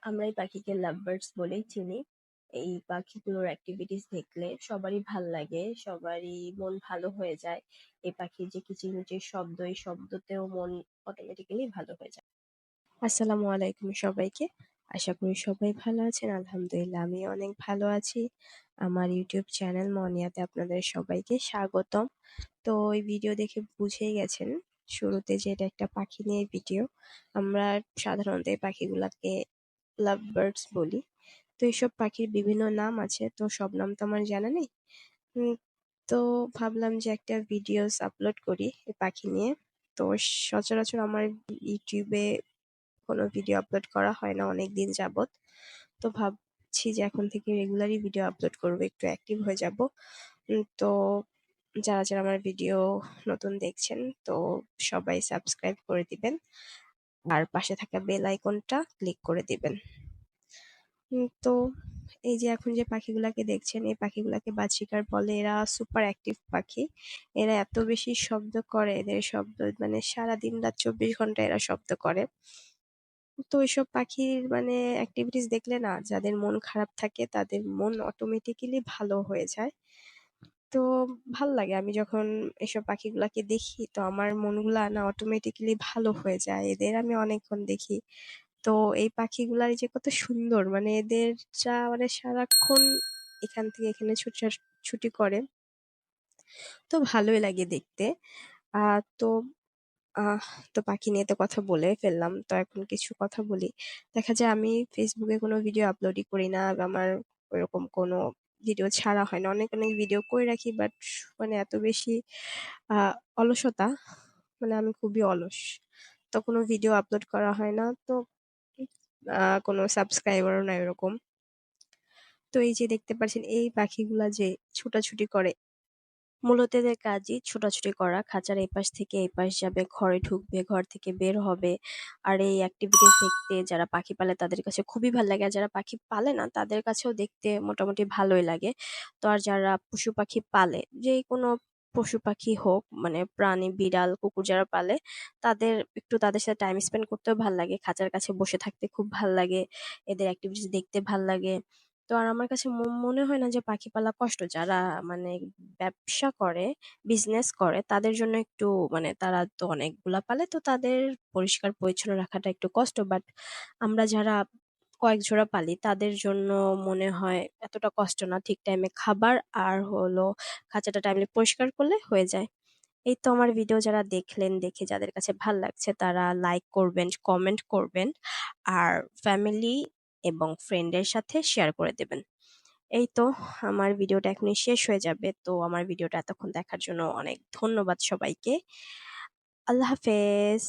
আমরা এই পাখিকে লাভ বার্ডস বলেই চিনি। এই পাখিগুলোর অ্যাক্টিভিটিস দেখলে সবারই ভাল লাগে, সবারই মন ভালো হয়ে যায়। এই পাখির যে কিচিরমিচির শব্দ, এই শব্দতেও মন অটোমেটিক্যালি ভালো হয়ে যায়। আসসালামু আলাইকুম সবাইকে। আশা করি সবাই ভালো আছেন। আলহামদুলিল্লাহ আমি অনেক ভালো আছি। আমার ইউটিউব চ্যানেল মনিয়াতে আপনাদের সবাইকে স্বাগতম। তো এই ভিডিও দেখে বুঝেই গেছেন শুরুতে যে এটা একটা পাখি নিয়ে ভিডিও। আমরা সাধারণত এই পাখিগুলাকে লাভ বার্ডস বলি। তো এইসব পাখির বিভিন্ন নাম আছে, তো সব নাম তো আমার জানা নেই। উম, তো ভাবলাম যে একটা ভিডিওস আপলোড করি এই পাখি নিয়ে। তো সচরাচর আমার ইউটিউবে কোনো ভিডিও আপলোড করা হয় না অনেক দিন যাবত। তো ভাবছি যে এখন থেকে রেগুলারই ভিডিও আপলোড করবো, একটু অ্যাক্টিভ হয়ে যাব। তো যারা যারা আমার ভিডিও নতুন দেখছেন, তো সবাই সাবস্ক্রাইব করে দিবেন আর পাশে থাকা বেল আইকনটা ক্লিক করে দিবেন। তো এই যে এখন যে পাখিগুলাকে দেখছেন, এই পাখিগুলাকে বাজরিকার বলে। এরা সুপার অ্যাক্টিভ পাখি। এরা এত বেশি শব্দ করে, এদের শব্দ মানে সারা দিন রাত 24 ঘন্টা এরা শব্দ করে। তো এইসব পাখির মানে অ্যাক্টিভিটিস দেখলে না, যাদের মন খারাপ থাকে তাদের মন অটোমেটিক্যালি ভালো হয়ে যায়। তো ভাল লাগে আমি যখন এসব পাখিগুলাকে দেখি, তো আমার মনগুলা না অটোমেটিক্যালি ভালো হয়ে যায়। এদের আমি অনেকক্ষণ দেখি। তো এই পাখিগুলার যে কত সুন্দর, মানে এদের যা মানে সারাক্ষণ এখান থেকে এখানে ছুটি করে, তো ভালোই লাগে দেখতে। তো আহ তো পাখি নিয়ে তো কথা বলে ফেললাম, তো এখন কিছু কথা বলি। দেখা যায় আমি ফেসবুকে কোনো ভিডিও আপলোডই করি না, বা আমার ওইরকম কোনো ভিডিও ছাড়া হয় না। অনেক অনেক ভিডিও করে রাখি, বাট মানে এত বেশি আহ অলসতা, মানে আমি খুবই অলস, তো কোনো ভিডিও আপলোড করা হয় না। তো কোনো সাবস্ক্রাইবারও নাই এরকম। তো এই যে দেখতে পাচ্ছেন এই পাখিগুলা যে ছুটাছুটি করে, মূলত এদের কাজই ছোটাছুটি করা। খাঁচার এই পাশ থেকে এই পাশ যাবে, ঘরে ঢুকবে, ঘর থেকে বের হবে। আর এই অ্যাক্টিভিটিস দেখতে যারা পাখি পালে তাদের কাছে খুবই ভালো লাগে, আর যারা পাখি পালে না তাদের কাছেও দেখতে মোটামুটি ভালোই লাগে। তো আর যারা পশু পাখি পালে, যে কোনো পশু পাখি হোক, মানে প্রাণী, বিড়াল, কুকুর যারা পালে, তাদের একটু তাদের সাথে টাইম স্পেন্ড করতেও ভাল লাগে, খাঁচার কাছে বসে থাকতে খুব ভাল লাগে, এদের অ্যাক্টিভিটিস দেখতে ভাল লাগে। তো আর আমার কাছে মনে হয় না যে পাখি পালা কষ্ট। যারা মানে ব্যবসা করে, বিজনেস করে, তাদের জন্য একটু মানে তারা তো অনেকগুলা পালে, তো তাদের পরিষ্কার পরিচ্ছন্ন রাখাটা একটু কষ্ট। বাট আমরা যারা কয়েক জোড়া পালি তাদের জন্য মনে হয় এতটা কষ্ট না। ঠিক টাইমে খাবার আর হলো খাঁচাটা টাইমলি পরিষ্কার করলে হয়ে যায়। এই তো আমার ভিডিও যারা দেখলেন, দেখে যাদের কাছে ভাল লাগছে তারা লাইক করবেন, কমেন্ট করবেন, আর ফ্যামিলি এবং ফ্রেন্ডের সাথে শেয়ার করে দেবেন। এই তো আমার ভিডিওটা এখনই শেষ হয়ে যাবে। তো আমার ভিডিওটা এতক্ষণ দেখার জন্য অনেক ধন্যবাদ সবাইকে। আল্লাহ হাফেজ।